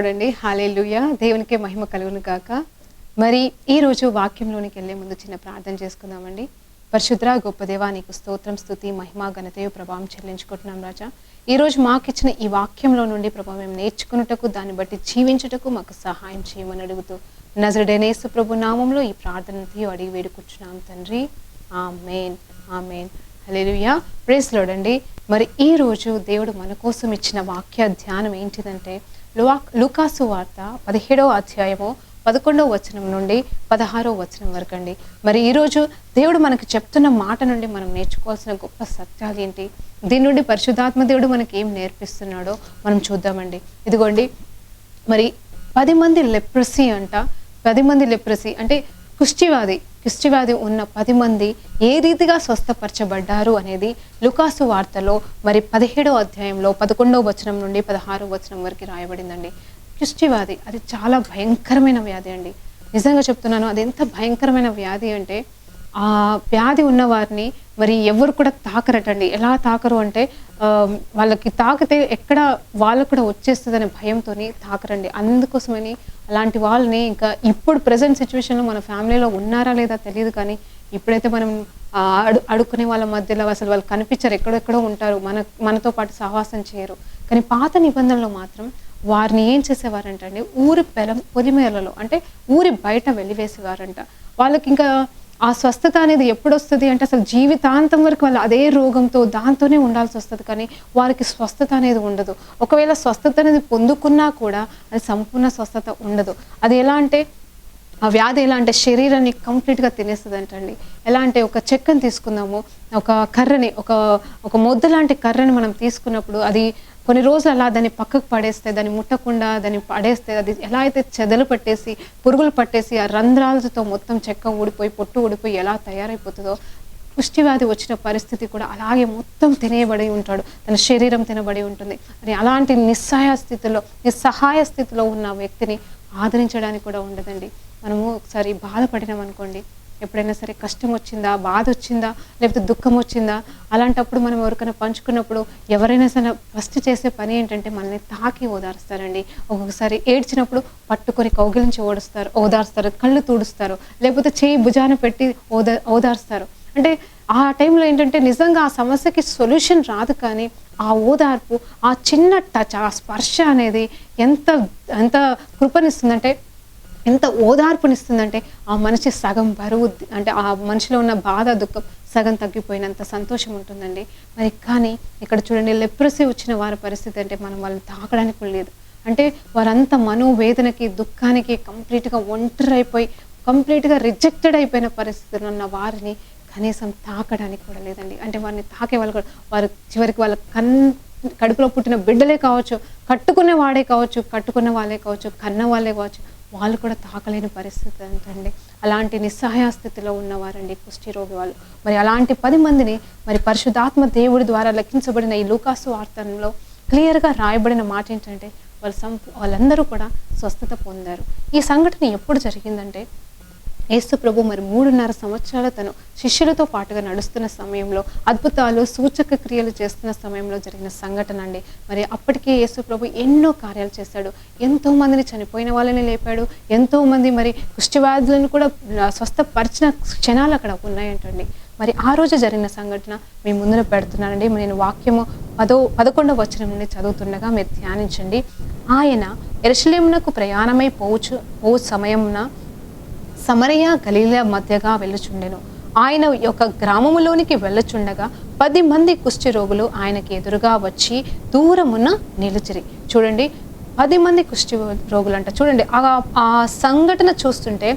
Lord అండి. హల్లెలూయా. దేవునికే మహిమ కలుగును గాక. మరి ఈ రోజు వాక్యంలోనికి వెళ్ళే ముందు చిన్న ప్రార్థన చేసుకుందామండి. పరిశుద్ర గొప్ప దేవా, నీకు స్తోత్రం, స్తుతి, మహిమ, ఘనతయు ప్రభావం చెల్లించుకుంటున్నాం రాజా. ఈ రోజు మాకిచ్చిన ఈ వాక్యంలో నుండి ప్రభావం మేము నేర్చుకున్నటకు, దాన్ని బట్టి జీవించుటకు మాకు సహాయం చేయమని అడుగుతూ నజరుడైన యేసు ప్రభు నామంలో ఈ ప్రార్థనతో అడిగి వేడుకుంటున్నాం తండ్రి. ఆమేన్, ఆమేన్. హల్లెలూయా. ప్రైజ్ లార్డ్ అండి. మరి ఈ రోజు దేవుడు మన కోసం ఇచ్చిన వాక్య ధ్యానం ఏంటిదంటే లూకాసు వార్త 17వ అధ్యాయము 11వ వచనం నుండి 16వ వచనం వరకు అండి. మరి ఈరోజు దేవుడు మనకు చెప్తున్న మాట నుండి మనం నేర్చుకోవాల్సిన గొప్ప సత్యాలు ఏంటి, దీని నుండి పరిశుద్ధాత్మ దేవుడు మనకి ఏం నేర్పిస్తున్నాడో మనం చూద్దామండి. ఇదిగోండి, మరి 10 మంది లెప్రసీ అంట. 10 మంది లెప్రసీ అంటే కుష్ఠివ్యాధి ఉన్న 10 మంది ఏ రీతిగా స్వస్థపరచబడ్డారు అనేది లూకాసు వార్తలో మరి 17వ అధ్యాయంలో 11వ వచనం నుండి 16వ వచనం వరకు రాయబడిందండి. కుష్ఠివ్యాధి అది చాలా భయంకరమైన వ్యాధి అండి. నిజంగా చెప్తున్నాను, అది ఎంత భయంకరమైన వ్యాధి అంటే ఆ వ్యాధి ఉన్న వారిని మరి ఎవరు కూడా తాకరటండి. ఎలా తాకరు అంటే వాళ్ళకి తాకితే ఎక్కడ వాళ్ళకు కూడా వచ్చేస్తుందనే భయంతో తాకరండి. అందుకోసమని అలాంటి వాళ్ళని ఇంకా ఇప్పుడు ప్రజెంట్ సిచ్యువేషన్లో మన ఫ్యామిలీలో ఉన్నారా లేదా తెలియదు, కానీ ఇప్పుడైతే మనం అడుక్కునే వాళ్ళ మధ్యలో అసలు వాళ్ళు కనిపించరు, ఎక్కడెక్కడో ఉంటారు, మనతో పాటు సహవాసం చేయరు. కానీ పాత నిబంధనలో మాత్రం వారిని ఏం చేసేవారంట అండి, ఊరి పొలిమేరలలో అంటే ఊరి బయట వెలివేసేవారంట. వాళ్ళకి ఇంకా ఆ స్వస్థత అనేది ఎప్పుడు వస్తుంది అంటే అసలు జీవితాంతం వరకు వాళ్ళు అదే రోగంతో దాంతోనే ఉండాల్సి వస్తుంది, కానీ వారికి స్వస్థత అనేది ఉండదు. ఒకవేళ స్వస్థత అనేది పొందుకున్నా కూడా అది సంపూర్ణ స్వస్థత ఉండదు. అది ఎలా అంటే ఆ వ్యాధి ఎలా అంటే శరీరాన్ని కంప్లీట్గా తినేస్తుంది అంటండి. ఎలా అంటే ఒక చెక్కని తీసుకుందాము, ఒక కర్రని ఒక మొద్దు లాంటి కర్రని మనం తీసుకున్నప్పుడు అది కొన్ని రోజులు అలా దాన్ని పక్కకు పడేస్తే, దాన్ని ముట్టకుండా దాన్ని పడేస్తే అది ఎలా అయితే చెదలు పట్టేసి పురుగులు పట్టేసి ఆ రంధ్రాలతో మొత్తం చెక్క ఊడిపోయి పొట్టు ఊడిపోయి ఎలా తయారైపోతుందో, కుష్ఠివ్యాధి వచ్చిన పరిస్థితి కూడా అలాగే మొత్తం తినేయబడి ఉంటాడు, తన శరీరం తినబడి ఉంటుంది. మరి అలాంటి నిస్సహాయ స్థితిలో ఉన్న వ్యక్తిని ఆదరించడానికి కూడా ఉండదండి. మనము ఒకసారి బాధపడినాం అనుకోండి, ఎప్పుడైనా సరే కష్టం వచ్చిందా, బాధ వచ్చిందా, లేకపోతే దుఃఖం వచ్చిందా, అలాంటప్పుడు మనం ఎవరికైనా పంచుకున్నప్పుడు ఎవరైనా సరే ఫస్ట్ చేసే పని ఏంటంటే మనల్ని తాకి ఓదారుస్తారండి. ఒక్కొక్కసారి ఏడ్చినప్పుడు పట్టుకొని కౌగిలించి ఓదారుస్తారు, కళ్ళు తుడుస్తారు, లేకపోతే చేయి భుజాన పెట్టి ఓదారుస్తారు. అంటే ఆ టైంలో ఏంటంటే నిజంగా ఆ సమస్యకి సొల్యూషన్ రాదు, కానీ ఆ ఓదార్పు, ఆ చిన్న టచ్, ఆ స్పర్శ అనేది ఎంత కృపనిస్తుందంటే, ఎంత ఓదార్పునిస్తుందంటే ఆ మనిషి సగం బరువు అంటే ఆ మనిషిలో ఉన్న బాధ దుఃఖం సగం తగ్గిపోయినంత సంతోషం ఉంటుందండి. మరి కానీ ఇక్కడ చూడండి, లెప్రసీ వచ్చిన వారి పరిస్థితి అంటే మనం వాళ్ళని తాకడానికి కూడా లేదు. అంటే వారంతా మనోవేదనకి దుఃఖానికి కంప్లీట్గా ఒంటరైపోయి కంప్లీట్గా రిజెక్టెడ్ అయిపోయిన పరిస్థితుల్లో ఉన్న వారిని కనీసం తాకడానికి కూడా లేదండి. అంటే వారిని తాకే వాళ్ళు కూడా, వారు చివరికి వాళ్ళ కడుపులో పుట్టిన బిడ్డలే కావచ్చు, కట్టుకున్న వాళ్ళే కావచ్చు, కన్న వాళ్ళే కావచ్చు, వాళ్ళు కూడా తాకలేని పరిస్థితి అంటండి. అలాంటి నిస్సహాయ స్థితిలో ఉన్నవారండి కుష్ఠరోగి వాళ్ళు. మరి అలాంటి 10 మందిని మరి పరిశుద్ధాత్మ దేవుడి ద్వారా లెక్కించబడిన ఈ లూకాసు వార్తలో క్లియర్గా రాయబడిన మాట ఏంటంటే వాళ్ళందరూ కూడా స్వస్థత పొందారు. ఈ సంఘటన ఎప్పుడు జరిగిందంటే యేసు ప్రభు మరి 3.5 సంవత్సరాలు తను శిష్యులతో పాటుగా నడుస్తున్న సమయంలో, అద్భుతాలు సూచక క్రియలు చేస్తున్న సమయంలో జరిగిన సంఘటన అండి. మరి అప్పటికే యేసు ప్రభు ఎన్నో కార్యాలు చేశాడు, ఎంతో మందిని చనిపోయిన వాళ్ళని లేపాడు, ఎంతో మంది మరి కుష్ఠవ్యాధులను కూడా స్వస్థపరిచిన క్షణాలు అక్కడ ఉన్నాయంటండి. మరి ఆ రోజు జరిగిన సంఘటన మీ ముందున పెడుతున్నానండి. నేను వాక్యము 11వ వచనం నుండి చదువుతుండగా మీరు ధ్యానించండి. ఆయన యెరూషలేమునకు ప్రయాణమై పోవు సమయమున సమరయ గలీల మధ్యగా వెళ్ళుచుండెను. ఆయన యొక్క గ్రామములోనికి వెళ్ళుచుండగా 10 మంది కుష్ఠరోగులు ఆయనకి ఎదురుగా వచ్చి దూరమున నిలిచిరి. చూడండి, 10 మంది కుష్ఠరోగులు అంట. చూడండి ఆ సంఘటన చూస్తుంటే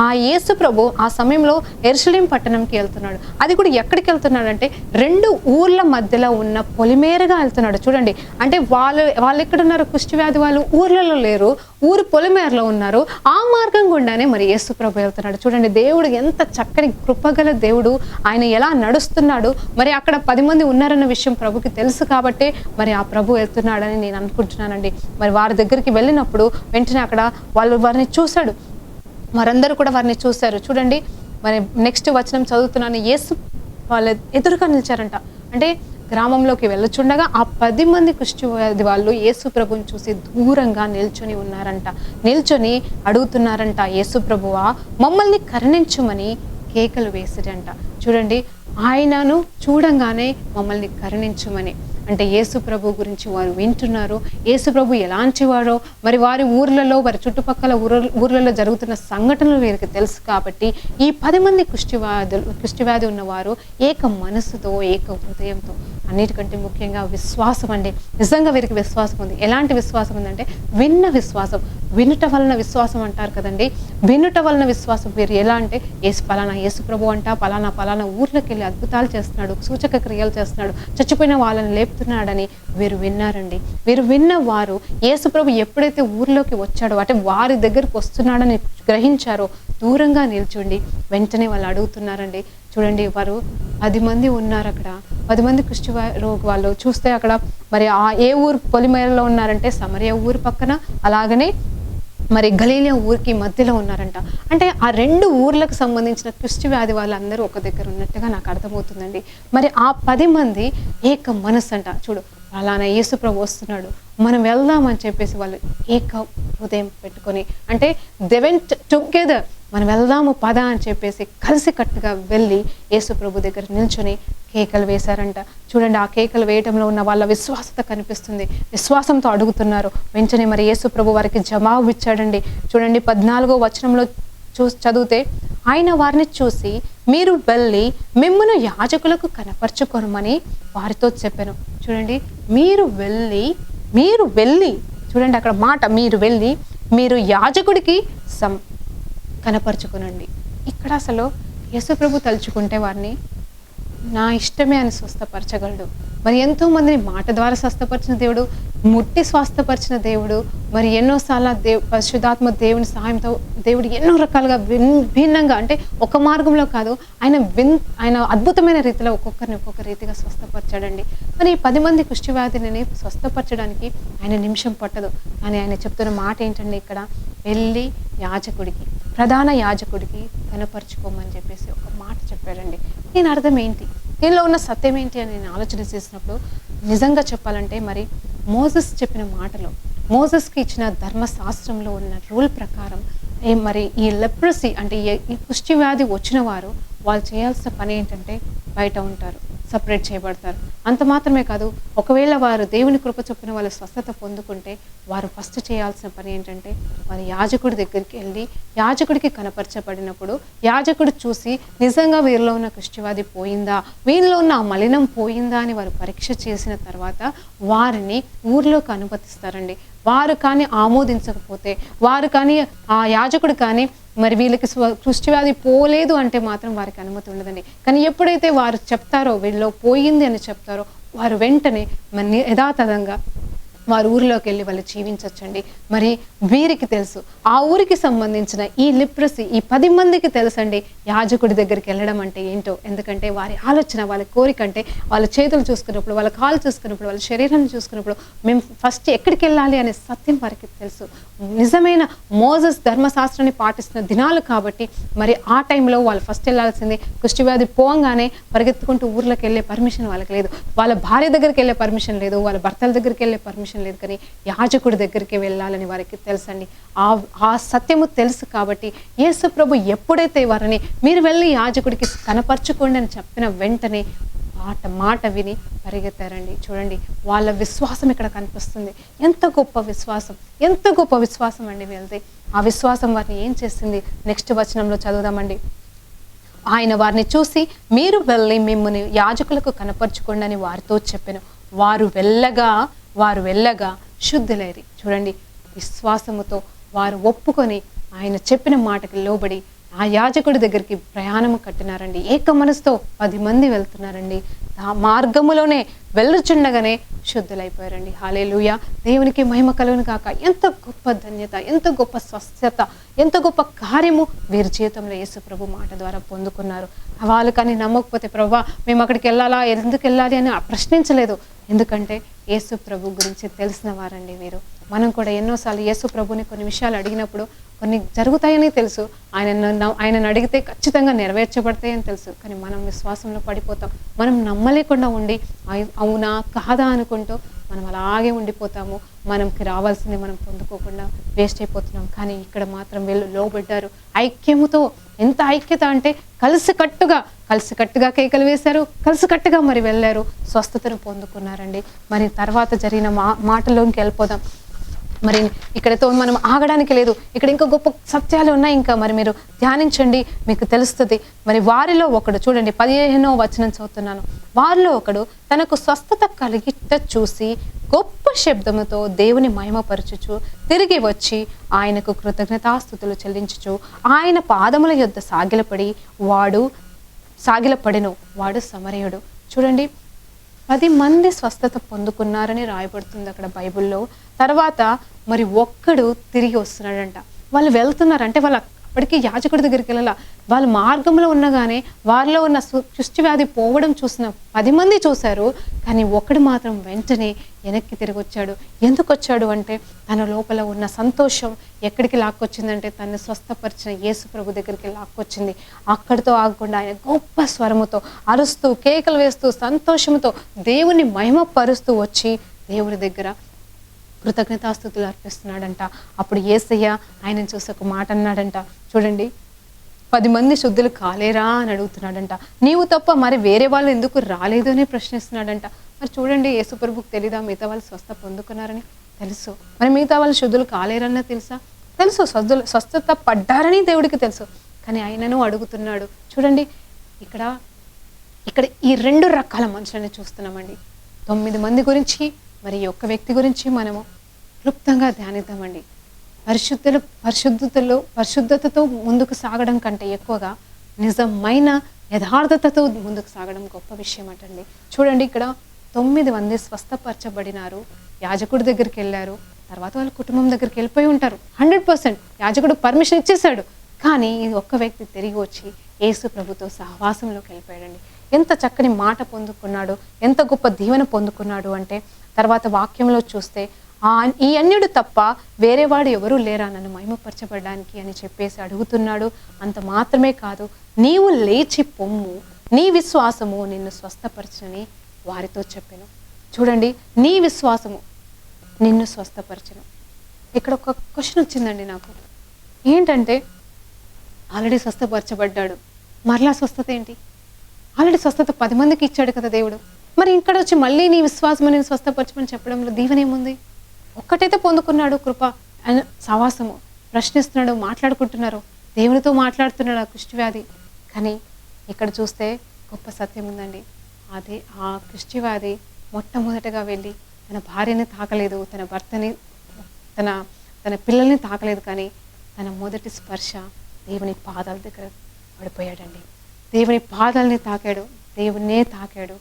ఆ యేసు ప్రభు ఆ సమయంలో యెరూషలేం పట్టణంకి వెళ్తున్నాడు. అది కూడా ఎక్కడికి వెళ్తున్నాడు అంటే 2 ఊర్ల మధ్యలో ఉన్న పొలిమేరగా వెళ్తున్నాడు. చూడండి, అంటే వాళ్ళు ఎక్కడున్నారు, కుష్ఠవ్యాధి వాళ్ళు ఊర్లలో లేరు, ఊరు పొలిమేరలో ఉన్నారు. ఆ మార్గం గుండానే మరి యేసు ప్రభు వెళ్తున్నాడు. చూడండి, దేవుడు ఎంత చక్కని కృపగల దేవుడు, ఆయన ఎలా నడుస్తున్నాడు. మరి అక్కడ 10 మంది ఉన్నారన్న విషయం ప్రభుకి తెలుసు కాబట్టి మరి ఆ ప్రభు వెళ్తున్నాడని నేను అనుకుంటున్నానండి. మరి వారి దగ్గరికి వెళ్ళినప్పుడు వెంటనే అక్కడ వారిని చూశాడు, వారందరూ కూడా వారిని చూశారు. చూడండి, మరి నెక్స్ట్ వచనం చదువుతున్నాను. యేసు వాళ్ళ ఎదురుగా నిలిచారంట. అంటే గ్రామంలోకి వెళ్ళుచుండగా ఆ 10 మంది కుష్ఠవ్యాధి వాళ్ళు యేసు ప్రభుని చూసి దూరంగా నిల్చొని ఉన్నారంట. నిల్చొని అడుగుతున్నారంట, యేసు ప్రభువా మమ్మల్ని కరుణించుమని కేకలు వేసిరంట. చూడండి, ఆయనను చూడంగానే మమ్మల్ని కరుణించుమని, అంటే యేసు ప్రభు గురించి వారు వింటున్నారు. యేసు ప్రభు ఎలాంటి వారో, మరి వారి ఊర్లలో, వారి చుట్టుపక్కల ఊర్లలో జరుగుతున్న సంఘటనలు వీరికి తెలుసు కాబట్టి ఈ 10 మంది కుష్ఠవ్యాధి ఉన్నవారు ఏక మనసుతో, ఏక హృదయంతో, అన్నిటికంటే ముఖ్యంగా విశ్వాసం అండి. నిజంగా వీరికి విశ్వాసం ఉంది. ఎలాంటి విశ్వాసం ఉందంటే విన్న విశ్వాసం. వినుట వలన విశ్వాసం అంటారు కదండి. వినుట వలన విశ్వాసం. వీరు ఎలా అంటే పలానా యేసు ప్రభు అంట పలానా ఊర్లోకి వెళ్ళి అద్భుతాలు చేస్తున్నాడు, సూచక క్రియలు చేస్తున్నాడు, చచ్చిపోయిన వాళ్ళని లేపుతున్నాడని వీరు విన్నారండి. వీరు విన్న వారు యేసు ప్రభు ఎప్పుడైతే ఊర్లోకి వచ్చాడో, అంటే వారి దగ్గరకు వస్తున్నాడని గ్రహించారో దూరంగా నిల్చుండి వెంటనే వాళ్ళు అడుగుతున్నారండి. చూడండి, వారు 10 మంది ఉన్నారు అక్కడ. 10 మంది కుష్ఠరోగి వాళ్ళు చూస్తే అక్కడ మరి ఏ ఊరు పొలిమేరలో ఉన్నారంటే సమరయ ఊరు పక్కన, అలాగనే మరి గలీలియా ఊరికి మధ్యలో ఉన్నారంట. అంటే ఆ 2 ఊర్లకు సంబంధించిన కుష్ఠవ్యాధి వాళ్ళందరూ ఒక దగ్గర ఉన్నట్టుగా నాకు అర్థమవుతుందండి. మరి ఆ 10 మంది ఏక మనసు అంట. చూడు, అలానే యేసు ప్రభు వస్తున్నాడు, మనం వెళ్దామని చెప్పేసి వాళ్ళు ఏక హృదయం పెట్టుకొని, అంటే దే వెంట్ టుగెదర్, మనం వెళ్దాము పద అని చెప్పేసి కలిసి కట్టుగా వెళ్ళి యేసు ప్రభు దగ్గర నిల్చొని కేకలు వేశారంట. చూడండి, ఆ కేకలు వేయటంలో ఉన్న వాళ్ళ విశ్వాసత కనిపిస్తుంది. విశ్వాసంతో అడుగుతున్నారు. వెంటనే మరి యేసు ప్రభు వారికి జవాబు ఇచ్చాడండి. చూడండి, 14వ వచనంలో చదివితే, ఆయన వారిని చూసి మీరు వెళ్ళి మిమ్మును యాజకులకు కనపరుచుకొనమని వారితో చెప్పాను. చూడండి, మీరు వెళ్ళి చూడండి అక్కడ మాట, మీరు యాజకుడికి కనపరుచుకునండి. ఇక్కడ అసలు యేసు ప్రభు తలుచుకుంటే వారిని నా ఇష్టమే అని స్వస్థపరచగలడు. మరి ఎంతో మందిని మాట ద్వారా స్వస్థపరిచిన దేవుడు, ముట్టి స్వస్థపరిచిన దేవుడు, మరి ఎన్నోసార్లు పరిశుద్ధాత్మ దేవుని సహాయంతో దేవుడు ఎన్నో రకాలుగా భిన్నంగా, అంటే ఒక మార్గంలో కాదు, ఆయన అద్భుతమైన రీతిలో ఒక్కొక్కరిని ఒక్కొక్క రీతిగా స్వస్థపరచాడండి. మరి ఈ 10 మంది కుష్ఠవ్యాధిని స్వస్థపరచడానికి ఆయన నిమిషం పట్టదు. కానీ ఆయన చెప్తున్న మాట ఏంటంటే, ఇక్కడ వెళ్ళి యాజకుడికి, ప్రధాన యాజకుడికి కనపరుచుకోమని చెప్పేసి ఒక మాట చెప్పాడండి. దీని అర్థం ఏంటి, దీనిలో ఉన్న సత్యం ఏంటి అని నేను ఆలోచన చేసినప్పుడు, నిజంగా చెప్పాలంటే మరి మోసెస్ చెప్పిన మాటలో, మోసెస్కి ఇచ్చిన ధర్మశాస్త్రంలో ఉన్న రూల్ ప్రకారం మరి ఈ లెప్రసీ, అంటే ఈ కుష్ఠవ్యాధి వచ్చిన వారు వాళ్ళు చేయాల్సిన పని ఏంటంటే బయట ఉంటారు, సపరేట్ చేయబడతారు. అంత మాత్రమే కాదు, ఒకవేళ వారు దేవుని కృప చొప్పున వాళ్ళు స్వస్థత పొందుకుంటే వారు ఫస్ట్ చేయాల్సిన పని ఏంటంటే వారి యాజకుడి దగ్గరికి వెళ్ళి యాజకుడికి కనపరచబడినప్పుడు యాజకుడు చూసి నిజంగా వీరిలో ఉన్న కుష్ఠవ్యాధి పోయిందా, వీరిలో ఉన్న ఆ మలినం పోయిందా అని వారు పరీక్ష చేసిన తర్వాత వారిని ఊర్లోకి అనుమతిస్తారండి. వారు కానీ ఆమోదించకపోతే, వారు కానీ ఆ యాజకుడు కానీ మరి వీళ్ళకి కుష్ఠవ్యాధి పోలేదు అంటే మాత్రం వారికి అనుమతి ఉండదండి. కానీ ఎప్పుడైతే వారు చెప్తారో వీళ్ళలో పోయింది అని చెప్తారో వారు వెంటనే మరి యథాతథంగా వారు ఊరిలోకి వెళ్ళి వాళ్ళు జీవించవచ్చండి. మరి వీరికి తెలుసు, ఆ ఊరికి సంబంధించిన ఈ లిప్రసీ ఈ 10 మందికి తెలుసండి యాజకుడి దగ్గరికి వెళ్ళడం అంటే ఏంటో. ఎందుకంటే వారి ఆలోచన, వాళ్ళ కోరిక అంటే వాళ్ళ చేతులు చూసుకున్నప్పుడు, వాళ్ళ కాళ్ళు చూసుకున్నప్పుడు, వాళ్ళ శరీరాన్ని చూసుకున్నప్పుడు మేము ఫస్ట్ ఎక్కడికి వెళ్ళాలి అనే సత్యం వారికి తెలుసు. నిజమైన మోసెస్ ధర్మశాస్త్రాన్ని పాటిస్తున్న దినాలు కాబట్టి మరి ఆ టైంలో వాళ్ళు ఫస్ట్ వెళ్ళాల్సింది. కుష్ఠవ్యాధి పోగానే పరిగెత్తుకుంటూ ఊర్లోకి వెళ్ళే పర్మిషన్ వాళ్ళకి లేదు, వాళ్ళ భార్య దగ్గరికి వెళ్ళే పర్మిషన్ లేదు, వాళ్ళ భర్తల దగ్గరికి వెళ్ళే పర్మిషన్ లేదు, కానీ యాజకుడి దగ్గరికి వెళ్ళాలని వారికి తెలుసండి. ఆ సత్యము తెలుసు కాబట్టి యేసు ప్రభు ఎప్పుడైతే వారిని మీరు వెళ్ళి యాజకుడికి కనపరుచుకోండి అని చెప్పిన వెంటనే మాట విని పరిగెత్తారండి. చూడండి, వాళ్ళ విశ్వాసం ఇక్కడ కనిపిస్తుంది. ఎంత గొప్ప విశ్వాసం, ఎంత గొప్ప విశ్వాసం అండి వీళ్ళది. ఆ విశ్వాసం వారిని ఏం చేసింది నెక్స్ట్ వచనంలో చదువుదామండి. ఆయన వారిని చూసి మీరు వెళ్ళి మిమ్మల్ని యాజకులకు కనపరుచుకోండి అని వారితో చెప్పాను. వారు వెళ్ళగా శుద్ధులైరి. చూడండి, విశ్వాసముతో వారు ఒప్పుకొని ఆయన చెప్పిన మాటకి లోబడి ఆ యాజకుడి దగ్గరికి ప్రయాణం కట్టినారండి. ఏక మనసుతో 10 మంది వెళ్తున్నారండి. ఆ మార్గములోనే వెళ్ళుచుండగానే శుద్ధులైపోయారండి. హల్లెలూయా, దేవునికి మహిమ కలుగును గాక. ఎంత గొప్ప ధన్యత, ఎంత గొప్ప స్వస్థత, ఎంత గొప్ప కార్యము వీరి జీవితంలో యేసు ప్రభు మాట ద్వారా పొందుకున్నారు. వాళ్ళు కానీ నమ్మకపోతే ప్రభువా మేము అక్కడికి వెళ్ళాలా, ఎందుకు వెళ్ళాలి అని ప్రశ్నించలేదు. ఎందుకంటే యేసు ప్రభు గురించి తెలిసిన వారండి వీరు. మనం కూడా ఎన్నోసార్లు యేసు ప్రభుని కొన్ని విషయాలు అడిగినప్పుడు కొన్ని జరుగుతాయని తెలుసు, ఆయనను అడిగితే ఖచ్చితంగా నెరవేర్చబడతాయని తెలుసు, కానీ మనం విశ్వాసంలో పడిపోతాం. మనం నమ్మలేకుండా ఉండి అవునా కాదా అనుకుంటూ మనం అలాగే ఉండిపోతాము. మనకి రావాల్సింది మనం పొందుకోకుండా వేస్ట్ అయిపోతున్నాం. కానీ ఇక్కడ మాత్రం వీళ్ళు లోబడ్డారు ఐక్యముతో. ఎంత ఐక్యత అంటే కలిసికట్టుగా కేకలు వేశారు, కలిసికట్టుగా మరి వెళ్ళారు, స్వస్థతను పొందుకున్నారండి. మరి తర్వాత జరిగిన మాటల్లోకి వెళ్ళిపోదాం. మరి ఇక్కడతో మనం ఆగడానికి లేదు, ఇక్కడ ఇంకా గొప్ప సత్యాలు ఉన్నాయి. ఇంకా మరి మీరు ధ్యానించండి, మీకు తెలుస్తుంది. మరి వారిలో ఒకడు, చూడండి 15వ వచనం చదువుతున్నాను. వారిలో ఒకడు తనకు స్వస్థత కలిగిట చూసి గొప్ప శబ్దముతో దేవుని మహిమపరచుచు తిరిగి వచ్చి ఆయనకు కృతజ్ఞతాస్తుతులు చెల్లించుచు ఆయన పాదముల యొద్ద సాగిలపడెను. వాడు సమరయుడు. చూడండి 10 మంది స్వస్థత పొందుకున్నారని రాయబడుతుంది అక్కడ బైబిల్లో. తర్వాత మరి ఒక్కడు తిరిగి వస్తున్నాడంట. వాళ్ళు వెళ్తున్నారు అంటే వాళ్ళు అప్పటికీ యాజకుడి దగ్గరికి వెళ్ళాల. వాళ్ళు మార్గంలో ఉన్నగానే వారిలో ఉన్న కుష్టి వ్యాధి పోవడం చూసిన 10 మంది చూశారు, కానీ ఒకడు మాత్రం వెంటనే వెనక్కి తిరిగి వచ్చాడు. ఎందుకు వచ్చాడు అంటే తన లోపల ఉన్న సంతోషం ఎక్కడికి లాక్కొచ్చిందంటే తను స్వస్థపరిచిన యేసు ప్రభు దగ్గరికి లాక్కొచ్చింది. అక్కడితో ఆగకుండా ఆయన గొప్ప స్వరముతో అరుస్తూ కేకలు వేస్తూ సంతోషంతో దేవుని మహిమపరుస్తూ వచ్చి దేవుని దగ్గర కృతజ్ఞతాస్తుతులు అర్పిస్తున్నాడంట. అప్పుడు యేసయ్య ఆయన చూసి ఒక మాట అన్నాడంట. చూడండి 10 మంది శుద్ధులు కాలేరా అని అడుగుతున్నాడంట. నీవు తప్ప మరి వేరే వాళ్ళు ఎందుకు రాలేదు అని ప్రశ్నిస్తున్నాడంట. మరి చూడండి యేసుప్రభుకు తెలీదా మిగతా వాళ్ళు స్వస్థ పొందుకున్నారని? తెలుసు. మరి మిగతా వాళ్ళు శుద్ధులు కాలేరన్నా తెలుసు. స్వస్థత పడ్డారని దేవుడికి తెలుసు, కానీ ఆయనను అడుగుతున్నాడు. చూడండి ఇక్కడ ఈ 2 రకాల మనుషులని చూస్తున్నామండి. 9 మంది గురించి మరి ఒక్క వ్యక్తి గురించి మనము క్లుప్తంగా ధ్యానిద్దామండి. పరిశుద్ధతతో ముందుకు సాగడం కంటే ఎక్కువగా నిజమైన యథార్థతతో ముందుకు సాగడం గొప్ప విషయం అటండి. చూడండి ఇక్కడ 9 మంది స్వస్థపరచబడినారు, యాజకుడి దగ్గరికి వెళ్ళారు, తర్వాత వాళ్ళ కుటుంబం దగ్గరికి వెళ్ళిపోయి ఉంటారు. 100% యాజకుడు పర్మిషన్ ఇచ్చేశాడు. కానీ ఈ ఒక్క వ్యక్తి తిరిగి వచ్చి యేసు ప్రభుతో సహవాసంలోకి వెళ్ళిపోయాడండి. ఎంత చక్కని మాట పొందుకున్నాడు, ఎంత గొప్ప దీవెన పొందుకున్నాడు అంటే తర్వాత వాక్యంలో చూస్తే ఈ అన్యుడు తప్ప వేరేవాడు ఎవరూ లేరా నన్ను మహిమపరచబడడానికి అని చెప్పేసి అడుగుతున్నాడు. అంత మాత్రమే కాదు, నీవు లేచి పొమ్ము, నీ విశ్వాసము నిన్ను స్వస్థపరచని వారితో చెప్పాను. చూడండి, నీ విశ్వాసము నిన్ను స్వస్థపరచను. ఇక్కడ ఒక క్వశ్చన్ వచ్చిందండి నాకు. ఏంటంటే ఆల్రెడీ స్వస్థపరచబడ్డాడు, మరలా స్వస్థత ఏంటి? ఆల్రెడీ స్వస్థత 10 మందికి ఇచ్చాడు కదా దేవుడు. మరి ఇక్కడ వచ్చి మళ్ళీ నీ విశ్వాసము నేను స్వస్థపరచమని చెప్పడంలో దీవెనేముంది? ఒక్కటైతే పొందుకున్నాడు, కృప సవాసము. ప్రశ్నిస్తున్నాడు, మాట్లాడుకుంటున్నారు, దేవునితో మాట్లాడుతున్నాడు ఆ కుష్ఠవ్యాధి. కానీ ఇక్కడ చూస్తే గొప్ప సత్యం ఉందండి. అది ఆ కుష్ఠవ్యాధి మొట్టమొదటగా వెళ్ళి తన భార్యని తాకలేదు, తన భర్తని తన పిల్లల్ని తాకలేదు, కానీ తన మొదటి స్పర్శ దేవుని పాదాల దగ్గర పడిపోయాడండి. దేవుని పాదాలని తాకాడు, దేవున్నే తాకాడు,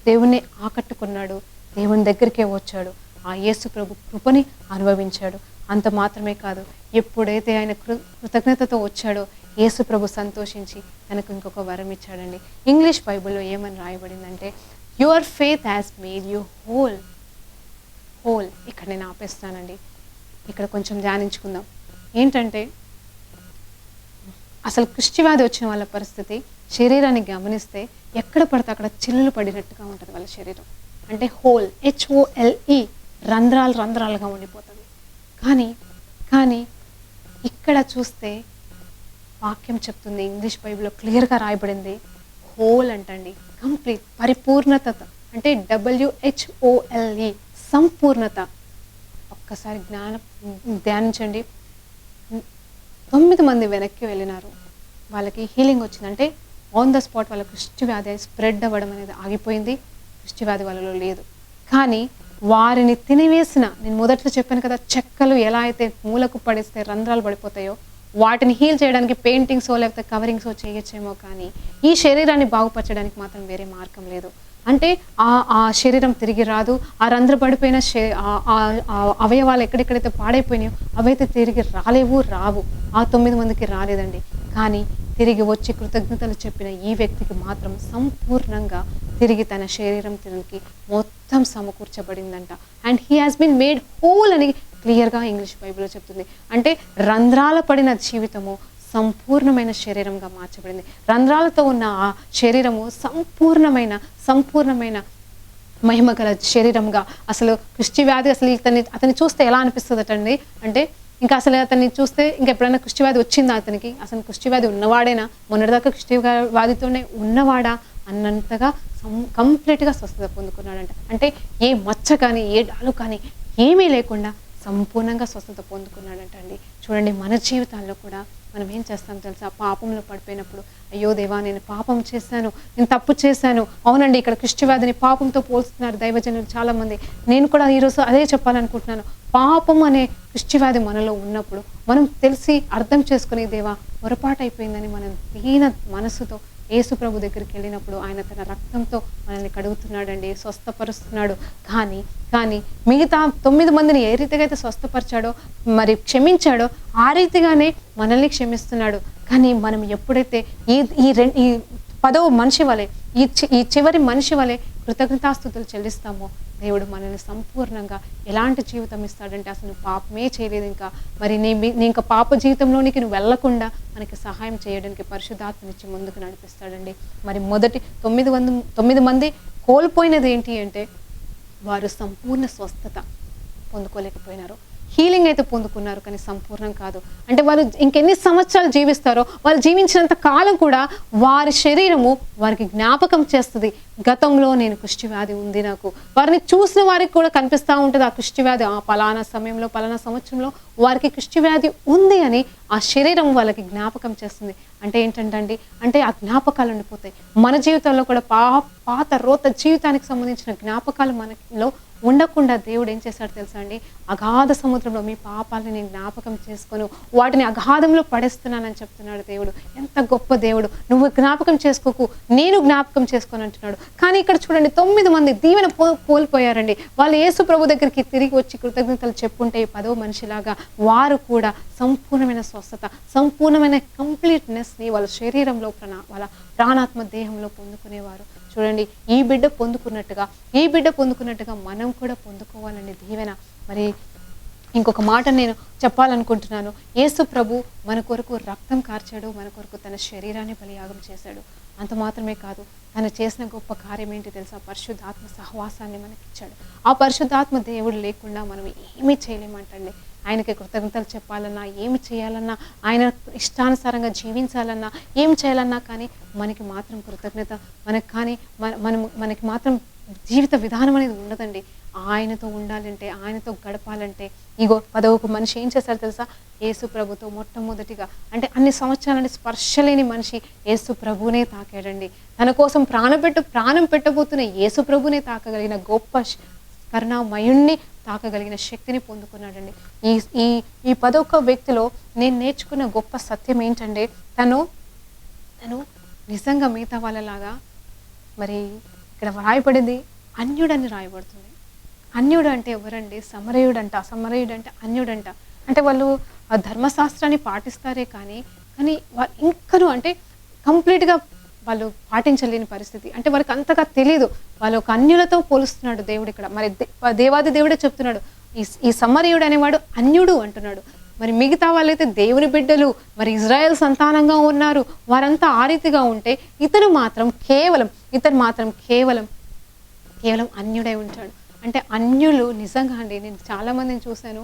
దేవుణ్ణి ఆకట్టుకున్నాడు, దేవుని దగ్గరికే వచ్చాడు, ఆ యేసు ప్రభు కృపని అనుభవించాడు. అంత మాత్రమే కాదు, ఎప్పుడైతే ఆయన కృతజ్ఞతతో వచ్చాడో యేసు ప్రభు సంతోషించి తనకు ఇంకొక వరం ఇచ్చాడండి. ఇంగ్లీష్ బైబిల్లో ఏమని రాయబడిందంటే, your faith has made you whole. ఇక్కడ నేను ఆపేస్తానండి. ఇక్కడ కొంచెం ధ్యానించుకుందాం. ఏంటంటే అసలు కుష్ఠవ్యాధి వచ్చిన వాళ్ళ పరిస్థితి, శరీరాన్ని గమనిస్తే ఎక్కడ పడితే అక్కడ చిల్లులు పడినట్టుగా ఉంటుంది వాళ్ళ శరీరం. అంటే హోల్, HOLE, రంధ్రాలుగా ఉండిపోతుంది. కానీ ఇక్కడ చూస్తే వాక్యం చెప్తుంది, ఇంగ్లీష్ బైబిల్లో క్లియర్గా రాయబడింది, హోల్ అంటండి, కంప్లీట్, పరిపూర్ణత. అంటే WHOLE, సంపూర్ణత. ఒక్కసారి ధ్యానించండి. 9 మంది వెనక్కి వెళ్ళినారు, వాళ్ళకి హీలింగ్ వచ్చిందంటే ఆన్ ద స్పాట్ వాళ్ళ కుష్ఠవ్యాధి స్ప్రెడ్ అవ్వడం అనేది ఆగిపోయింది, కుష్ఠవ్యాధి వాళ్ళలో లేదు. కానీ వారిని తినివేసిన, నేను మొదట్లో చెప్పాను కదా, చెక్కలు ఎలా అయితే మూలకు పడిస్తే రంధ్రాలు పడిపోతాయో వాటిని హీల్ చేయడానికి పెయింటింగ్సో లేకపోతే కవరింగ్సో చేయొచ్చేమో, కానీ ఈ శరీరాన్ని బాగుపరచడానికి మాత్రం వేరే మార్గం లేదు. అంటే ఆ శరీరం తిరిగి రాదు. ఆ రంధ్రపడిపోయిన అవయవాలు ఎక్కడెక్కడైతే పాడైపోయినాయో అవైతే తిరిగి రావు. ఆ 9 మందికి రాలేదండి. కానీ తిరిగి వచ్చి కృతజ్ఞతలు చెప్పిన ఈ వ్యక్తికి మాత్రం సంపూర్ణంగా తిరిగి తన శరీరం తిరిగి మొత్తం సమకూర్చబడిందంట. And he has been made whole అని క్లియర్గా ఇంగ్లీష్ బైబిల్లో చెప్తుంది. అంటే రంధ్రాల పడిన జీవితము సంపూర్ణమైన శరీరంగా మార్చబడింది. రంధ్రాలతో ఉన్న ఆ శరీరము సంపూర్ణమైన మహిమ గల శరీరంగా. అసలు కుష్టి వ్యాధి అసలు అతన్ని చూస్తే ఎలా అనిపిస్తుందటండి అంటే, ఇంకా అసలు అతన్ని చూస్తే ఇంకెప్పుడైనా కుష్టి వ్యాధి వచ్చిందా అతనికి, అసలు కుష్టి వ్యాధి ఉన్నవాడేనా, మొన్నటిదాకా కుష్టి వ్యాధితోనే ఉన్నవాడా అన్నంతగా కంప్లీట్గా స్వస్థత పొందుకున్నాడంట. అంటే ఏ మచ్చ కానీ ఏ డాలు కానీ ఏమీ లేకుండా సంపూర్ణంగా స్వస్థత పొందుకున్నాడంట అండి. చూడండి, మన జీవితాల్లో కూడా మనం ఏం చేస్తాం తెలుసా? పాపంలో పడిపోయినప్పుడు, అయ్యో దేవా నేను పాపం చేశాను, నేను తప్పు చేశాను. అవునండి, ఇక్కడ కుష్ఠవ్యాధిని పాపంతో పోల్స్తున్నారు దైవజనులు చాలామంది. నేను కూడా ఈరోజు అదే చెప్పాలనుకుంటున్నాను. పాపం అనే కుష్ఠవ్యాధి మనలో ఉన్నప్పుడు మనం తెలిసి అర్థం చేసుకునే, దేవా పొరపాటు అయిపోయిందని మనం దీన మనసుతో యేసు ప్రభు దగ్గరికి వెళ్ళినప్పుడు ఆయన తన రక్తంతో మనల్ని కడుగుతున్నాడండి, స్వస్థపరుస్తున్నాడు. కానీ మిగతా 9 మందిని ఏ రీతిగా అయితే స్వస్థపరిచాడో, మరి క్షమించాడో, ఆ రీతిగానే మనల్ని క్షమిస్తున్నాడు. కానీ మనం ఎప్పుడైతే ఈ 10వ మనిషి వలె, ఈ చివరి మనిషి వలె కృతజ్ఞతాస్తుతులు చెల్లిస్తామో, దేవుడు మనల్ని సంపూర్ణంగా ఎలాంటి జీవితం ఇస్తాడంటే, అసలు పాపమే చేయలేదు ఇంకా, మరి నీ ఇంకా పాప జీవితంలోనికి నువ్వు వెళ్లకుండా మనకి సహాయం చేయడానికి పరిశుద్ధాత్మనిచ్చి ముందుకు నడిపిస్తాడండి. మరి మొదటి 9 మంది కోల్పోయినది ఏంటి అంటే, వారు సంపూర్ణ స్వస్థత పొందుకోలేకపోయినారు. హీలింగ్ అయితే పొందుకున్నారు, కానీ సంపూర్ణం కాదు. అంటే వారు ఇంకెన్ని సంవత్సరాలు జీవిస్తారో, వారు జీవించినంత కాలం కూడా వారి శరీరము వారికి జ్ఞాపకం చేస్తుంది, గతంలో నేను కుష్ఠవ్యాధి ఉంది నాకు. వారిని చూసిన వారికి కూడా కనిపిస్తూ ఉంటుంది ఆ కుష్ఠవ్యాధి, ఆ పలానా సమయంలో పలానా సంవత్సరంలో వారికి కుష్ఠవ్యాధి ఉంది అని ఆ శరీరం వాళ్ళకి జ్ఞాపకం చేస్తుంది. అంటే ఏంటంటే అంటే ఆ జ్ఞాపకాలు ఉండిపోతాయి. మన జీవితంలో కూడా పాత రోత జీవితానికి సంబంధించిన జ్ఞాపకాలు మనలో ఉండకుండా దేవుడు ఏం చేశాడు తెలుసా అండి? అగాధ సముద్రంలో మీ పాపాలని నేను జ్ఞాపకం చేసుకొని వాటిని అగాధంలో పడేస్తున్నానని చెప్తున్నాడు దేవుడు. ఎంత గొప్ప దేవుడు! నువ్వు జ్ఞాపకం చేసుకోకు, నేను జ్ఞాపకం చేసుకొని అంటున్నాడు. కానీ ఇక్కడ చూడండి, 9 మంది దీవెన కోల్పోయారండి. వాళ్ళు యేసు ప్రభు దగ్గరికి తిరిగి వచ్చి కృతజ్ఞతలు చెప్పుంటే 10వ మనిషిలాగా వారు కూడా సంపూర్ణమైన స్వస్థత, సంపూర్ణమైన కంప్లీట్నెస్ని వాళ్ళ శరీరంలో వాళ్ళ ప్రాణాత్మ దేహంలో పొందుకునేవారు. చూడండి, ఈ బిడ్డ పొందుకున్నట్టుగా మనం కూడా పొందుకోవాలండి దీవెన. మరి ఇంకొక మాట నేను చెప్పాలనుకుంటున్నాను. యేసు ప్రభు మన కొరకు రక్తం కార్చాడు, మన కొరకు తన శరీరాన్ని బలియాగం చేశాడు. అంత మాత్రమే కాదు, తను చేసిన గొప్ప కార్యం ఏంటి తెలుసా? పరిశుద్ధాత్మ సహవాసాన్ని మనకిచ్చాడు. ఆ పరిశుద్ధాత్మ దేవుడు లేకుండా మనం ఏమీ చేయలేమంటండి. ఆయనకి కృతజ్ఞతలు చెప్పాలన్నా, ఏమి చేయాలన్నా, ఆయన ఇష్టానుసారంగా జీవించాలన్నా, ఏం చేయాలన్నా కానీ మనకి మాత్రం కృతజ్ఞత మనకి మాత్రం జీవిత విధానం అనేది ఉండదండి. ఆయనతో ఉండాలంటే, ఆయనతో గడపాలంటే, ఇగో 10వ మనిషి ఏం చేశారు తెలుసా? యేసు ప్రభుతో మొట్టమొదటిగా, అంటే అన్ని సంవత్సరాలని స్పర్శలేని మనిషి యేసు ప్రభునే తాకాడండి. తన కోసం ప్రాణం పెట్టబోతున్న యేసు ప్రభునే తాకగలిగిన గొప్ప కరుణామయుణ్ణి తాకగలిగిన శక్తిని పొందుకున్నాడండి. ఈ 11వ వ్యక్తిలో నేను నేర్చుకున్న గొప్ప సత్యం ఏంటంటే, తను నిజంగా మిగతా వాళ్ళలాగా, మరి ఇక్కడ రాయబడింది అన్యుడని రాయబడుతుంది. అన్యుడు అంటే ఎవరండి? సమరయుడంట. అసమరయుడంటే అన్యుడంట. అంటే వాళ్ళు ఆ ధర్మశాస్త్రాన్ని పాటిస్తారే కానీ వాళ్ళు ఇంకను అంటే కంప్లీట్గా వాళ్ళు పాటించలేని పరిస్థితి. అంటే వారికి అంతగా తెలియదు. వాళ్ళు ఒక అన్యులతో పోలుస్తున్నాడు దేవుడు ఇక్కడ. మరి దేవాది దేవుడే చెప్తున్నాడు, ఈ సమరయుడు అనేవాడు అన్యుడు అంటున్నాడు. మరి మిగతా వాళ్ళైతే దేవుని బిడ్డలు, మరి ఇజ్రాయెల్ సంతానంగా ఉన్నారు, వారంతా ఆ రీతిగా ఉంటే ఇతను మాత్రం కేవలం అన్యుడై ఉంటాడు. అంటే అన్యులు నిజంగా అండి, నేను చాలామందిని చూశాను.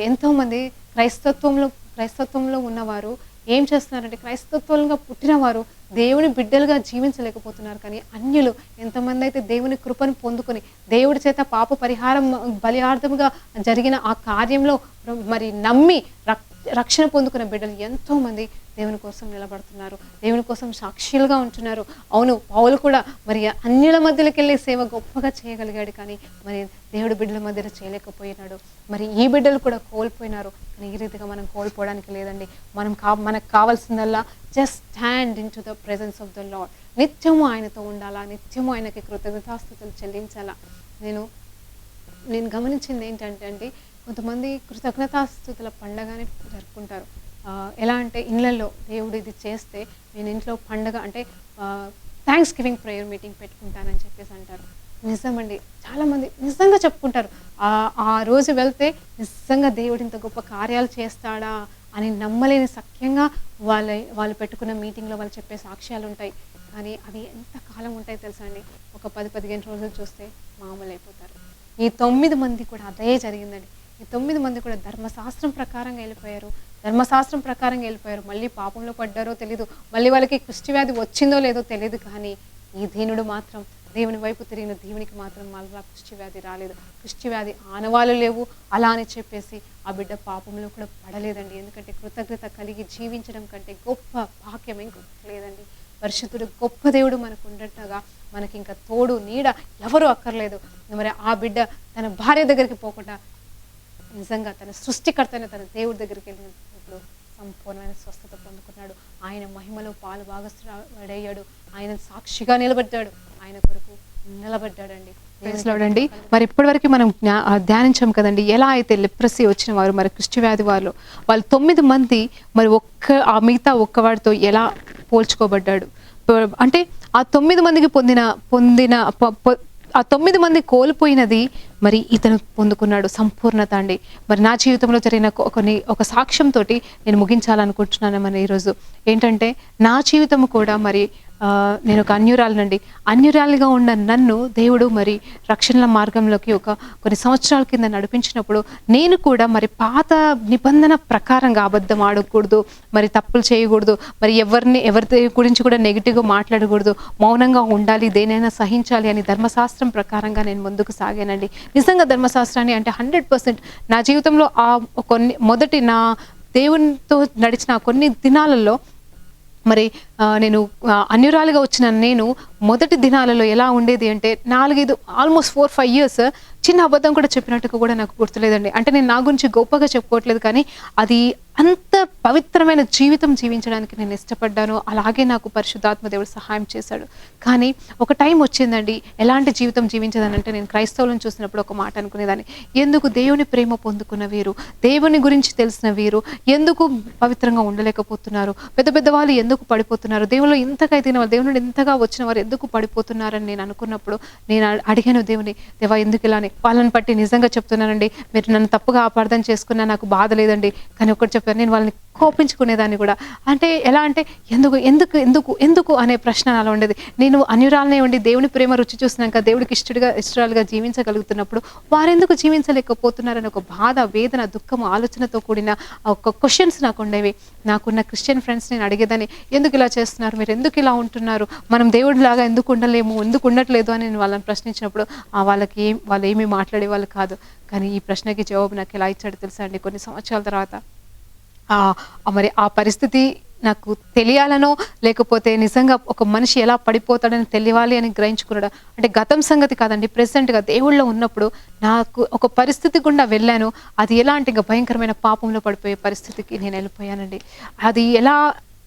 ఎంతోమంది క్రైస్తత్వంలో ఉన్నవారు ఏం చేస్తున్నారంటే, క్రైస్తత్వంగా పుట్టినవారు దేవుని బిడ్డలుగా జీవించలేకపోతున్నారు. కానీ అన్యులు ఎంతమంది అయితే దేవుని కృపను పొందుకొని దేవుడి చేత పాప పరిహారం బలియార్థముగా జరిగిన ఆ కార్యంలో మరి నమ్మి రక్షణ పొందుకున్న బిడ్డలు ఎంతోమంది దేవుని కోసం నిలబడుతున్నారు, దేవుని కోసం సాక్షులుగా ఉంటున్నారు. అవును, పౌలు కూడా మరి అన్యుల మధ్యలోకి వెళ్ళే సేవ గొప్పగా చేయగలిగాడు, కానీ మరి దేవుడి బిడ్డల మధ్యలో చేయలేకపోయినాడు. మరి ఈ బిడ్డలు కూడా కోల్పోయినారు. కానీ ఈ రీతిగా మనం కోల్పోవడానికి లేదండి. మనకు కావాల్సిందల్లా just stand in to the presence of the Lord. నిత్యము ఆయనతో ఉండాలా, నిత్యము ఆయనకి కృతజ్ఞతాస్తుతులు చెల్లించాలా. నేను గమనించింది ఏంటంటే అండి, కొంతమంది కృతజ్ఞతాస్తుతుల పండగని జరుపుకుంటారు. ఎలా అంటే ఇళ్ళల్లో దేవుడు ఇది చేస్తే నేను ఇంట్లో పండగ అంటే థ్యాంక్స్ గివింగ్ ప్రేయర్ మీటింగ్ పెట్టుకుంటానని చెప్పేసి అంటారు. నిజమండి. చాలామంది నిజంగా చెప్పుకుంటారు. ఆ రోజు వెళ్తే నిజంగా దేవుడు ఇంత గొప్ప కార్యాలు చేస్తాడా అని నమ్మలేని సత్యంగా వాళ్ళు పెట్టుకున్న మీటింగ్‌లో వాళ్ళు చెప్పే సాక్ష్యాలుంటాయి. కానీ అవి ఎంత కాలం ఉంటాయో తెలుసా అండి? ఒక 10, 15 రోజులు చూస్తే మామూలైపోతారు. ఈ 9 మంది కూడా అదే జరిగిందండి. ఈ 9 మంది కూడా ధర్మశాస్త్రం ప్రకారంగా ఎళ్ళిపోయారు. ధర్మశాస్త్రం ప్రకారంగా ఎళ్ళిపోయారు. మళ్ళీ పాపంలో పడ్డారో తెలీదు. మళ్ళీ వాళ్ళకి కుష్ఠవ్యాధి వచ్చిందో లేదో తెలీదు కానీ, ఈ దీనుడు మాత్రం దేవుని వైపు తిరిగిన దేవునికి మాత్రం మళ్ళా కుష్ఠవ్యాధి రాలేదు. కుష్ఠవ్యాధి ఆనవాళ్ళు లేవు. అలా అని చెప్పేసి ఆ బిడ్డ పాపంలో కూడా పడలేదండి. ఎందుకంటే కృతజ్ఞత కలిగి జీవించడం కంటే గొప్ప భాగ్యం ఇంకొకటి లేదండి. పరిశుద్ధుడు గొప్ప దేవుడు మనకు ఉండటగా మనకి ఇంకా తోడు నీడ ఎవరు అక్కర్లేదు. మరి ఆ బిడ్డ తన భార్య దగ్గరికి పోకుండా నిజంగా తన సృష్టికర్తైన తన దేవుడి దగ్గరికి వెళ్ళినప్పుడు సంపూర్ణమైన స్వస్థత పొందుకున్నాడు. ఆయన మహిమలో పాలు భాగస్థుడయ్యాడు. ఆయన సాక్షిగా నిలబడ్డాడు. ఆయన కొరకు నిలబడ్డాడండి. దేవుడండి మరి ఇప్పటివరకు మనం ధ్యానించాం కదండి. ఎలా అయితే లెప్రసీ వచ్చిన వారు మరి కుష్ఠవ్యాధి వాళ్ళు 9 మంది మరి ఆ మిగతా ఒక్కవాడితో ఎలా పోల్చుకోబడ్డాడు అంటే ఆ 9 మందికి ఆ 9 మంది కోల్పోయినది మరి ఇతను పొందుకున్నాడు సంపూర్ణత అండి. మరి నా జీవితంలో జరిగిన ఒక సాక్ష్యంతో నేను ముగించాలనుకుంటున్నాను. మరి ఈరోజు ఏంటంటే నా జీవితం కూడా మరి నేను ఒక అన్యురాలనండి. అన్యురాలిగా ఉన్న నన్ను దేవుడు మరి రక్షణల మార్గంలోకి కొన్ని సంవత్సరాల కింద నడిపించినప్పుడు నేను కూడా మరి పాత నిబంధన ప్రకారంగా అబద్ధం ఆడకూడదు, మరి తప్పులు చేయకూడదు, మరి ఎవరి గురించి కూడా నెగిటివ్గా మాట్లాడకూడదు, మౌనంగా ఉండాలి, దేనైనా సహించాలి అని ధర్మశాస్త్రం ప్రకారంగా నేను ముందుకు సాగానండి. నిజంగా ధర్మశాస్త్రాన్ని అంటే 100% నా జీవితంలో మొదటి నా దేవునితో నడిచిన కొన్ని దినాలలో మరి నేను అన్యురాలిగా వచ్చిన నేను మొదటి దినాలలో ఎలా ఉండేది అంటే 4-5 ఆల్మోస్ట్ 4-5 ఇయర్స్ చిన్న అబద్ధం కూడా చెప్పినట్టుగా కూడా నాకు గుర్తులేదండి. అంటే నేను నా గురించి గొప్పగా చెప్పుకోవట్లేదు కానీ అది అంత పవిత్రమైన జీవితం జీవించడానికి నేను ఇష్టపడ్డాను. అలాగే నాకు పరిశుద్ధాత్మ దేవుడు సహాయం చేశాడు. కానీ ఒక టైం వచ్చిందండి ఎలాంటి జీవితం జీవించదానంటే నేను క్రైస్తవులను చూసినప్పుడు ఒక మాట అనుకునేదాన్ని, ఎందుకు దేవుని ప్రేమ పొందుకున్న వీరు, దేవుని గురించి తెలిసిన వీరు ఎందుకు పవిత్రంగా ఉండలేకపోతున్నారు, పెద్ద పెద్ద వాళ్ళు ఎందుకు పడిపోతున్నారు, దేవుళ్ళు ఇంతగా తిన వాళ్ళు దేవుని నుండి ఇంతగా వచ్చిన వారు ఎందుకు పడిపోతున్నారని నేను అనుకున్నప్పుడు నేను అడిగాను దేవుని, దేవా ఎందుకు ఇలా అని. వాళ్ళని బట్టి నిజంగా చెప్తున్నానండి, మీరు నన్ను తప్పుగా అపార్థం చేసుకున్నా నాకు బాధ లేదండి. కానీ ఒకటి చెప్పాను, నేను వాళ్ళని కోపించుకునేదాన్ని కూడా. అంటే ఎలా అంటే ఎందుకు ఎందుకు ఎందుకు ఎందుకు అనే ప్రశ్న అలా ఉండేది. నేను అన్యురాలనే ఉండి దేవుని ప్రేమ రుచి చూసినాక దేవుడికి ఇష్టరాలుగా జీవించగలుగుతున్నప్పుడు వారెందుకు జీవించలేకపోతున్నారని ఒక బాధ, వేదన, దుఃఖము, ఆలోచనతో కూడిన ఒక క్వశ్చన్స్ నాకు ఉండేవి. నాకున్న క్రిస్టియన్ ఫ్రెండ్స్ నేను అడిగేదాన్ని, ఎందుకు ఇలా చేస్తున్నారు, మీరు ఎందుకు ఇలా ఉంటున్నారు, మనం దేవుడిలాగా ఎందుకు ఉండలేము, ఎందుకు ఉండట్లేదు అని నేను వాళ్ళని ప్రశ్నించినప్పుడు వాళ్ళు ఏమీ మాట్లాడేవాళ్ళు కాదు. కానీ ఈ ప్రశ్నకి జవాబు నాకు ఎలా ఇచ్చాడు తెలుసా అండి, కొన్ని సంవత్సరాల తర్వాత మరి ఆ పరిస్థితి నాకు తెలియాలనో లేకపోతే నిజంగా ఒక మనిషి ఎలా పడిపోతాడని తెలియాలి అని గ్రహించుకున్నాడు. అంటే గతం సంగతి కాదండి, ప్రెసెంట్గా దేవుళ్ళో ఉన్నప్పుడు నాకు ఒక పరిస్థితి గుండా వెళ్ళాను. అది ఎలా అంటే ఇంకా భయంకరమైన పాపంలో పడిపోయే పరిస్థితికి నేను వెళ్ళిపోయానండి. అది ఎలా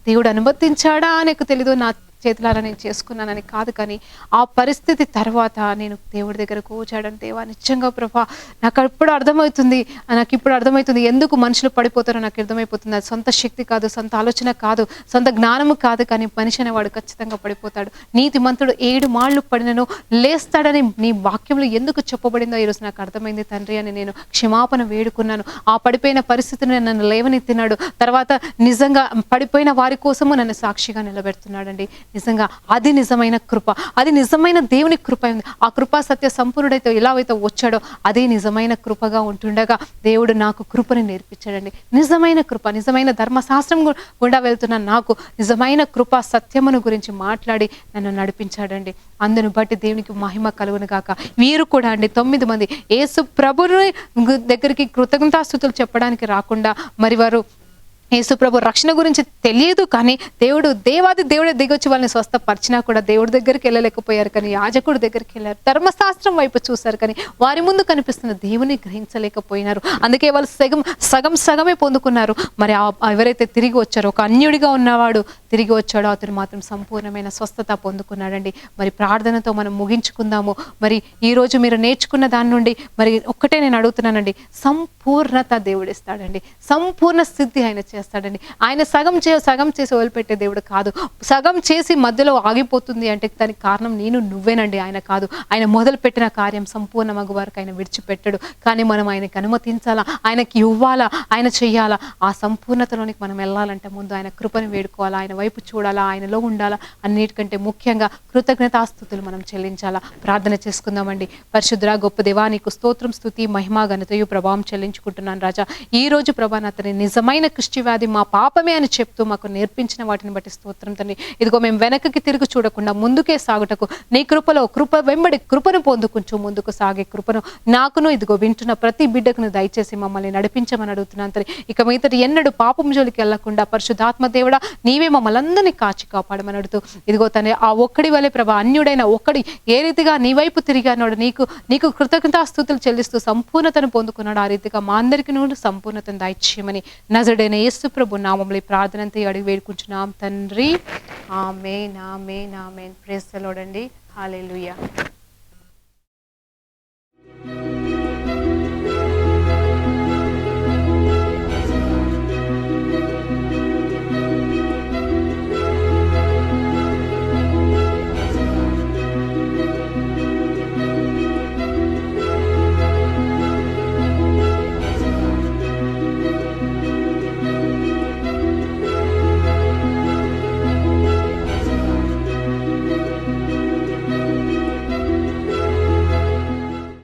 దేవుడు అనుమతించాడా నాకు తెలీదు, నా చేతులారా నేను చేసుకున్నానని కాదు. కానీ ఆ పరిస్థితి తర్వాత నేను దేవుడి దగ్గర కూర్చాడని, దేవా నిజంగా ప్రభా నాకు ఇప్పుడు అర్థమవుతుంది ఎందుకు మనుషులు పడిపోతారో నాకు అర్థమైపోతుంది. అది సొంత శక్తి కాదు, సొంత ఆలోచన కాదు, సొంత జ్ఞానము కాదు, కానీ మనిషి అనేవాడు ఖచ్చితంగా పడిపోతాడు. నీతిమంతుడు 7 మాళ్ళు పడినను లేస్తాడని నీ వాక్యంలో ఎందుకు చెప్పబడిందో ఈరోజు నాకు అర్థమైంది తండ్రి అని నేను క్షమాపణ వేడుకున్నాను. ఆ పడిపోయిన పరిస్థితిని నన్ను లేవనెత్తినాడు. తర్వాత నిజంగా పడిపోయిన వారి కోసము నన్ను సాక్షిగా నిలబెడుతున్నాడండి. నిజంగా అది నిజమైన కృప, అది నిజమైన దేవుని కృప ఉంది. ఆ కృపా సత్య సంపూర్ణుడైతే ఎలా అయితే వచ్చాడో అదే నిజమైన కృపగా ఉంటుండగా దేవుడు నాకు కృపని నేర్పించాడండి. నిజమైన కృప, నిజమైన ధర్మశాస్త్రం గుండా వెళ్తున్న నాకు నిజమైన కృపా సత్యమును గురించి మాట్లాడి నన్ను నడిపించాడండి. అందును బట్టి దేవునికి మహిమ కలుగును గాక. వీరు కూడా అండి 9 మంది యేసు ప్రభుని దగ్గరికి కృతజ్ఞతాస్తుతులు చెప్పడానికి రాకుండా మరి వారు యేసు ప్రభు రక్షణ గురించి తెలియదు కానీ దేవాది దేవుడే దిగొచ్చి వాళ్ళని స్వస్థపరిచినా కూడా దేవుడి దగ్గరికి వెళ్ళలేకపోయారు. కానీ యాజకుడి దగ్గరికి వెళ్ళారు, ధర్మశాస్త్రం వైపు చూశారు, కానీ వారి ముందు కనిపిస్తున్న దేవుని గ్రహించలేకపోయినారు. అందుకే వాళ్ళు సగమే పొందుకున్నారు. మరి ఎవరైతే తిరిగి వచ్చారో, ఒక అన్యుడిగా ఉన్నవాడు తిరిగి వచ్చాడో అతను మాత్రం సంపూర్ణమైన స్వస్థత పొందుకున్నాడండి. మరి ప్రార్థనతో మనం ముగించుకుందాము. మరి ఈరోజు మీరు నేర్చుకున్న దాని నుండి మరి ఒక్కటే నేను అడుగుతున్నానండి, సంపూర్ణత దేవుడిస్తాడండి, సంపూర్ణ స్థితి ఆయన చేస్తాడు. చేస్తాడండి. ఆయన సగం చేసి వదిలిపెట్టే దేవుడు కాదు. సగం చేసి మధ్యలో ఆగిపోతుంది అంటే దానికి కారణం నేను నువ్వేనండి, ఆయన కాదు. ఆయన మొదలుపెట్టిన కార్యం సంపూర్ణమగు వరకు ఆయన విడిచిపెట్టడు. కానీ మనం ఆయనకి అనుమతించాలా, ఆయనకి ఇవ్వాలా, ఆయన చెయ్యాలా. ఆ సంపూర్ణతలోనికి మనం వెళ్ళాలంటే ముందు ఆయన కృపను వేడుకోవాలా, ఆయన వైపు చూడాలా, ఆయనలో ఉండాలా. అన్నిటికంటే ముఖ్యంగా కృతజ్ఞతాస్తుతులు మనం చెల్లించాలా. ప్రార్థన చేసుకుందామండి. పరిశుద్ధ గొప్ప దేవా, నీకు స్తోత్రం, స్తుతి, మహిమ, ఘనతయు, ప్రభావం చెల్లించుకుంటున్నాను రాజా. ఈ రోజు ప్రభా నా తండ్రి నిజమైన కుష్టి వ్యాధి మా పాపమే అని చెప్తూ మాకు నేర్పించిన వాటిని బట్టి స్తోత్రం తండ్రి. ఇదిగో మేము వెనకకి తిరిగి చూడకుండా ముందుకే సాగుటకు నీ కృప వెంబడి కృపను పొందుకుంటూ ముందుకు సాగే కృపను నాకును ఇదిగో వింటున్న ప్రతి బిడ్డకును దయచేసి మమ్మల్ని నడిపించమని అడుగుతున్నాను తండ్రి. ఇక మీదటి ఎన్నడూ పాపం జోలికి వెళ్లకుండా పరిశుద్ధాత్మ దేవుడా నీవే మమ్మల్ని అందరినీ కాచి కాపాడమని అడుగుతూ ఇదిగో తండ్రి ఆ ఒక్కడి వలె ప్రభా అన్యుడైన ఒక్కడి ఏ రీతిగా నీ వైపు తిరిగానోడు నీకు కృతజ్ఞతాస్తుతులు చెల్లిస్తూ సంపూర్ణతను పొందుకున్నాడు. ఆ రీతిగా మా అందరికీ నుండి సంపూర్ణతను దయచేయమని నజరేయుడైన యేసు ప్రభు నామములో ఈ ప్రార్థనంతా అడిగి వేడుకుంటున్నాం తండ్రి. ఆమేన్, ఆమేన్, ఆమేన్. ప్రైజ్ ది లార్డ్ అండి. హల్లెలూయా.